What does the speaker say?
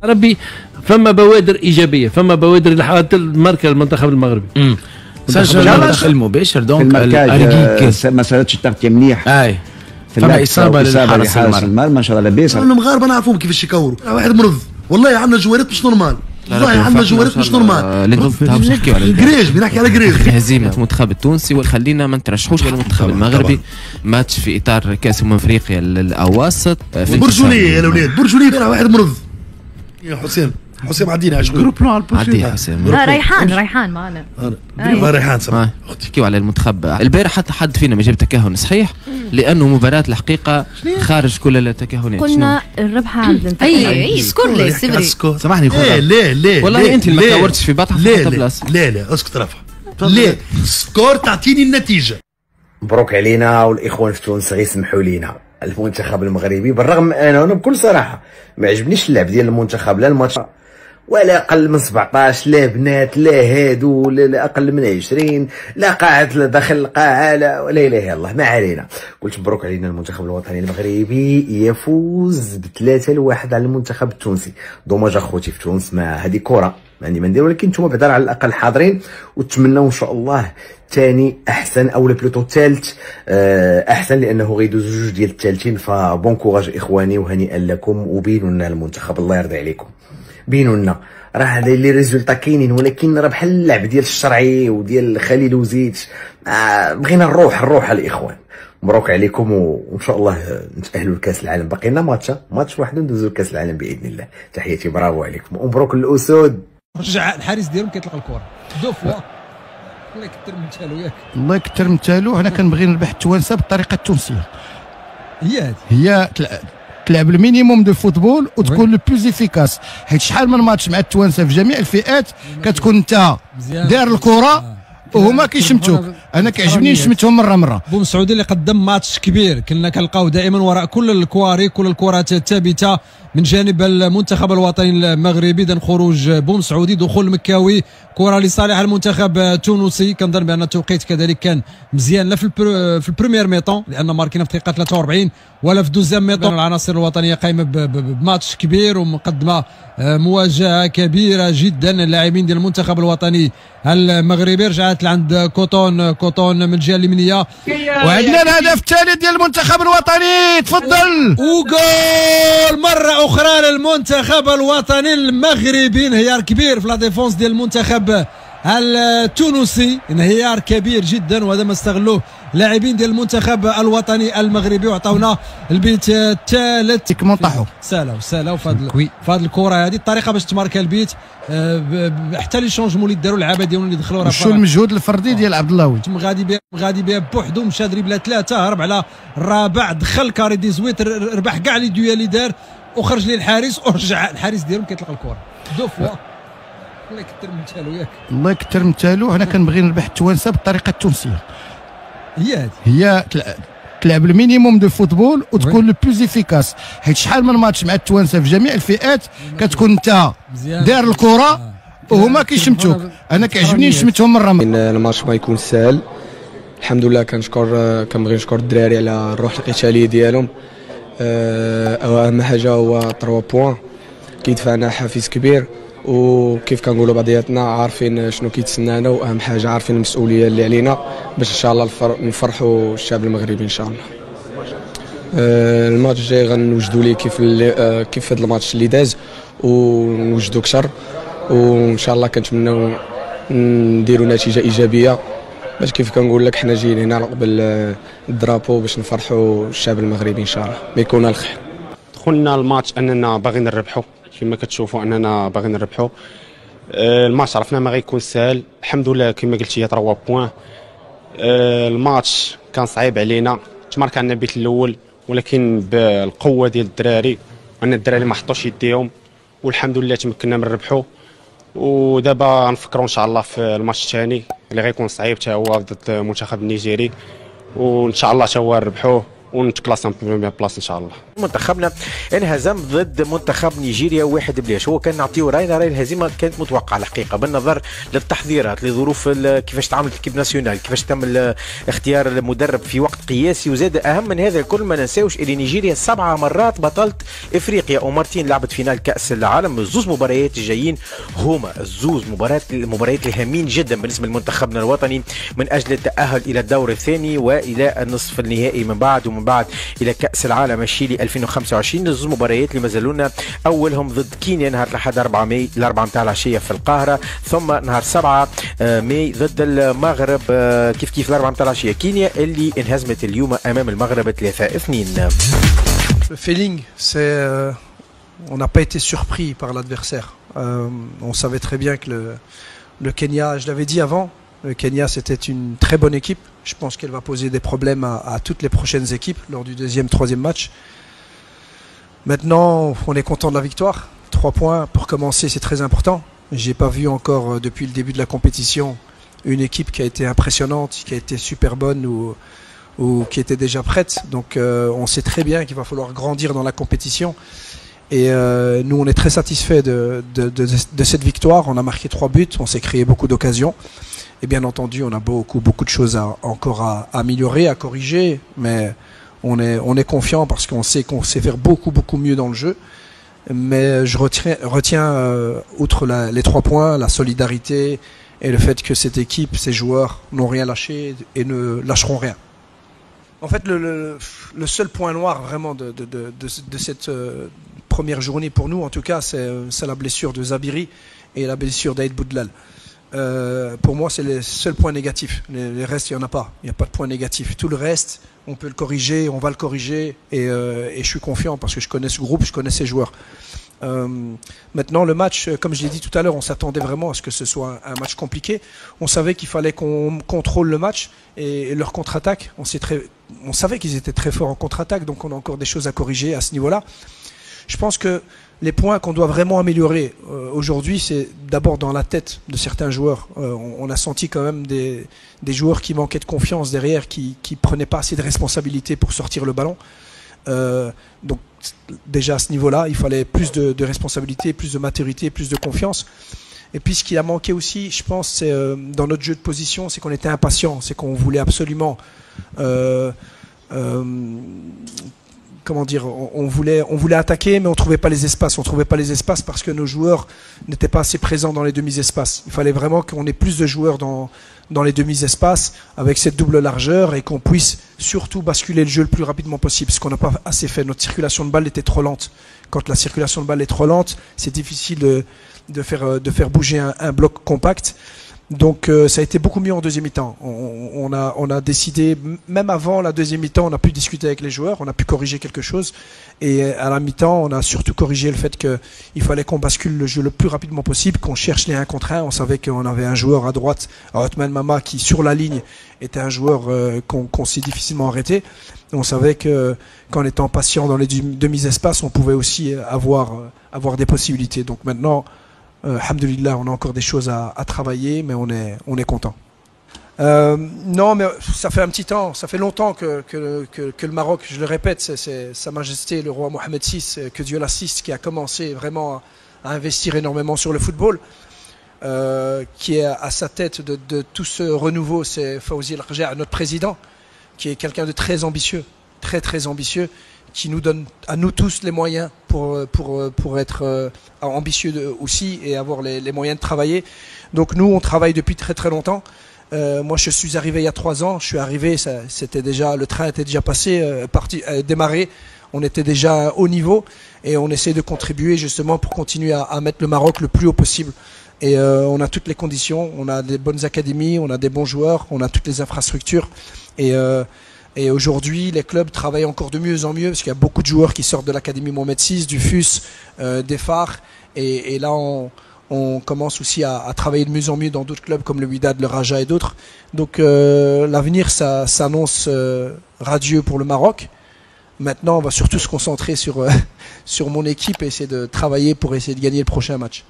ربي فما بوادر ايجابيه، فما بوادر لحتى ماركه المنتخب المغربي. سجل الهدف المباشر دونك الماركاج ما صارتش التغطيه مليح. اي فما اصابه لحارس المرمى. ما شاء الله لاباس. المغاربه نعرفوهم كيفاش يكوروا. واحد مرض والله، عندنا جوارات مش نورمال، والله عندنا جوارات مش نورمال. نحكيو على الكريج، بنحكي على الكريج. هزيمه المنتخب التونسي وخلينا ما نترشحوش للمنتخب المغربي. ماتش في اطار كاس افريقيا الاواسط. برجوليه يا الاولاد، برجوليه. واحد مرض يا حسام عدينا على جروب بلان على عدي حسام. ريحان معنا. ريحان سمع. نحكيو على المنتخب. البارح حتى حد فينا ما جاب تكهن صحيح، لانه مباراه الحقيقه خارج كل التكهنات. قلنا الربحه عند اي سكور لي سيبري. سامحني خويا. لا والله انت اللي ما كورتش في بطحه حتى بلاصه. لا اسكت رفع. لا سكور تعطيني النتيجه. مبروك علينا، والاخوان في تونس غيسمحوا لينا. المنتخب المغربي بالرغم انا بكل صراحه ما عجبنيش اللعب ديال المنتخب، لا الماتش ولا اقل من 17، لا بنات لا هادو لا اقل من 20، لا قاعد لا داخل القاعه لا اله الا الله. ما علينا، قلت مبروك علينا. المنتخب الوطني المغربي يفوز ب3-1 على المنتخب التونسي. دوماج اخوتي في تونس، ما هذه كره ما عندي ما ندير، ولكن نتوما بعدا على الاقل حاضرين، وتمناو ان شاء الله ثاني احسن او بلوتو ثالث احسن، لانه غيدوزو جوج ديال الثالثين. فبون كوراج اخواني وهنيئا لكم، وبينوا لنا المنتخب الله يرضي عليكم. بينوا لنا راه هذا اللي ريزولتا كاينين، ولكن راه بحال اللعب ديال الشرعي وديال خليل وزيد. بغينا الروح الاخوان. مبروك عليكم، وان شاء الله نتاهلوا لكاس العالم. باقي لنا ماتش واحد وندوزو لكاس العالم باذن الله. تحياتي، برافو عليكم، ومبروك للاسود. رجع الحارس ديالهم كيطلق الكره دو فوا. الله يكثر من تالو ياك، الله يكثر من تالو. هنا كنبغي نربح التوانسه بالطريقه التونسيه. هي تلعب المينيموم دو فوتبول وتكون لو بلوز افيكاس، حيت شحال من ماتش مع التوانسه في جميع الفئات كتكون انت داير الكره وهما كيشمتوك. انا كيعجبني نشمتهم مره. بومسعودي اللي قدم ماتش كبير، كنا كنلقاو دائما وراء كل الكواري، كل الكرات الثابته من جانب المنتخب الوطني المغربي. اذا خروج بومسعودي، دخول مكاوي، كره لصالح المنتخب التونسي. كنظن بان التوقيت كذلك كان مزيان، لا في البريمير ميطون لان ماركينا في دقيقه 43، ولا في دوزيام ميطون. العناصر الوطنيه قايمه بماتش كبير ومقدمه مواجهه كبيره جدا. اللاعبين ديال المنتخب الوطني المغربي رجعت لعند كوتون من الجهه اليمينيه، وعندنا الهدف الثالث ديال المنتخب الوطني. تفضل. وجول مره اخرى للمنتخب الوطني المغربي. انهيار كبير في لا ديفونس ديال المنتخب التونسي، انهيار كبير جدا، وهذا ما استغلوه لاعبين ديال المنتخب الوطني المغربي، وعطاونا البيت الثالث. كيما طاحوا سالاو في هذه الكره، هذه الطريقه باش تماركا البيت. حتى لي شونجمون اللي داروا اللعابه ديالهم اللي دخلوا، شو المجهود الفردي ديال عبد الله. غادي بها بوحدو، مشى دريبله 3، هرب على الرابع، دخل كاري 18، ربح كاع لي دويا اللي دار، وخرج ليه الحارس، ورجع الحارس ديالهم كيطلق الكره دو فوا. الله يكثر من تالو ياك، الله يكثر من تالو. هنا كنبغي نربح التوانسه بالطريقه التونسيه. هي تلعب المينيموم دو فوتبول وتكون لو بلوز افيكاس، حيت شحال من ماتش مع التوانسه في جميع الفئات كتكون انت داير الكره وهما كيشمتوك. انا كيعجبني نشمتهم مره. الماتش ما يكون سهل. الحمد لله كنبغي نشكر الدراري على الروح القتاليه ديالهم. اهم حاجه هو 3 بوان كيدفعنا حافز كبير، وكيف كنقولوا بعضياتنا عارفين شنو كيتسنانا، واهم حاجه عارفين المسؤوليه اللي علينا باش ان شاء الله نفرحوا الشعب المغربي ان شاء الله. الماتش الجاي غنوجدوا ليه كيف هذا الماتش اللي داز، ونوجدوا اكثر، وان شاء الله كنتمناو نديروا نتيجه ايجابيه، باش كيف كنقول لك حنا جايين هنا قبل الدرابو باش نفرحوا الشعب المغربي ان شاء الله. بيكون الخير. دخلنا الماتش اننا باغيين نربحوا، كما كتشوفوا اننا باغيين نربحوا. الماتش عرفنا ما غيكون سهل، الحمد لله كما قلتي 3 بوين. الماتش كان صعيب علينا، تمارك عندنا البيت الاول، ولكن بالقوه ديال الدراري، ان الدراري ما حطوش يديهم، والحمد لله تمكنا من ربحوا. ودابا نفكروا ان شاء الله في الماتش الثاني اللي غيكون صعيب حتى هو ضد المنتخب النيجيري، وان شاء الله حتى هو نربحوه ونتكلاسا بروميير بلاص ان شاء الله. منتخبنا انهزم ضد منتخب نيجيريا 1-0. هو كان نعطيه راينا الهزيمه كانت متوقعه الحقيقه بالنظر للتحضيرات لظروف كيفاش تعاملت الكيب ناسيونال، كيفاش تم اختيار المدرب في وقت قياسي، وزاد اهم من هذا الكل ما ننساوش اللي نيجيريا 7 مرات بطلة افريقيا ومرتين لعبت فينال كاس العالم. الزوز مباريات الجايين هما الزوز مباريات الهامين جدا بالنسبه لمنتخبنا الوطني من اجل التاهل الى الدور الثاني والى النصف النهائي من بعد الى كاس العالم الشيلي 2025. الزوز مباريات اللي مازالونا اولهم ضد كينيا نهار الاحد 4 ماي الاربعه نتاع العشيه في القاهره، ثم نهار 7 ماي ضد المغرب كيف الاربعه نتاع العشيه كينيا اللي انهزمت اليوم امام المغرب 3-2. Le feeling, c'est on n'a pas été surpris par l'adversaire. On savait très bien que le Kenya, je l'avais dit avant, le Kenya c'était une très bonne équipe. Je pense qu'elle va poser des problèmes à toutes les prochaines équipes lors du deuxième, troisième match. Maintenant, on est content de la victoire. 3 points pour commencer, c'est très important. J'ai pas vu encore depuis le début de la compétition une équipe qui a été impressionnante, qui a été super bonne ou qui était déjà prête. Donc on sait très bien qu'il va falloir grandir dans la compétition. Et nous, on est très satisfaits de cette victoire. On a marqué 3 buts, on s'est créé beaucoup d'occasions. Et bien entendu, on a beaucoup de choses encore à améliorer, à corriger. Mais on est confiant parce qu'on sait qu'on sait faire beaucoup mieux dans le jeu. Mais je retiens outre les 3 points, la solidarité et le fait que cette équipe, ces joueurs n'ont rien lâché et ne lâcheront rien. En fait, le seul point noir vraiment de cette première journée pour nous, en tout cas, c'est la blessure de Zabiri et la blessure d'Aïd Boudlal. Pour moi, c'est les seuls points négatifs. Les restes, il n'y en a pas. Il n'y a pas de point négatif. Tout le reste, on peut le corriger, on va le corriger. Et je suis confiant parce que je connais ce groupe, je connais ces joueurs. Maintenant, le match, comme je l'ai dit tout à l'heure, on s'attendait vraiment à ce que ce soit un match compliqué. On savait qu'il fallait qu'on contrôle le match et leur contre-attaque. On savait qu'ils étaient très forts en contre-attaque, donc on a encore des choses à corriger à ce niveau-là. Je pense que les points qu'on doit vraiment améliorer aujourd'hui, c'est d'abord dans la tête de certains joueurs. On a senti quand même des joueurs qui manquaient de confiance derrière, qui prenaient pas assez de responsabilité pour sortir le ballon. Donc déjà à ce niveau-là, il fallait plus de responsabilité, plus de maturité, plus de confiance. Et puis ce qui a manqué aussi, je pense, c'est dans notre jeu de position, c'est qu'on était impatient, c'est qu'on voulait absolument comment dire, on voulait attaquer, mais on trouvait pas les espaces. On trouvait pas les espaces parce que nos joueurs n'étaient pas assez présents dans les demi-espaces. Il fallait vraiment qu'on ait plus de joueurs dans les demi-espaces avec cette double largeur et qu'on puisse surtout basculer le jeu le plus rapidement possible. Ce qu'on n'a pas assez fait. Notre circulation de balle était trop lente. Quand la circulation de balle est trop lente, c'est difficile de faire bouger un bloc compact. Donc ça a été beaucoup mieux en deuxième mi-temps. On a décidé, même avant la deuxième mi-temps, on a pu discuter avec les joueurs, on a pu corriger quelque chose. Et à la mi-temps, on a surtout corrigé le fait qu'il fallait qu'on bascule le jeu le plus rapidement possible, qu'on cherche les 1 contre 1. On savait qu'on avait un joueur à droite, Othman Mama, qui sur la ligne était un joueur qu'on s'est difficilement arrêté. On savait qu'en étant patient dans les demi-espaces, on pouvait aussi avoir des possibilités. Donc maintenant, alhamdoulilah, on a encore des choses à travailler, mais on est content. Non, mais ça fait un petit temps, ça fait longtemps que le Maroc, je le répète, c'est Sa Majesté le roi Mohamed VI, que Dieu l'assiste, qui a commencé vraiment à investir énormément sur le football. Qui est à sa tête de tout ce renouveau, c'est Fawzi El-Rja, notre président, qui est quelqu'un de très ambitieux, très ambitieux, qui nous donne à nous tous les moyens pour être ambitieux aussi et avoir les moyens de travailler. Donc nous, on travaille depuis très longtemps. Moi, je suis arrivé il y a 3 ans. Je suis arrivé, c'était déjà, le train était déjà passé, démarré. On était déjà à haut niveau et on essaie de contribuer justement pour continuer à mettre le Maroc le plus haut possible. Et on a toutes les conditions, on a des bonnes académies, on a des bons joueurs, on a toutes les infrastructures. Et aujourd'hui, les clubs travaillent encore de mieux en mieux parce qu'il y a beaucoup de joueurs qui sortent de l'Académie Mohamed VI, du FUS, des Phares. Et là, on commence aussi à travailler de mieux en mieux dans d'autres clubs comme le Wydad, le Raja et d'autres. Donc l'avenir, ça s'annonce radieux pour le Maroc. Maintenant, on va surtout se concentrer sur mon équipe et essayer de travailler pour essayer de gagner le prochain match.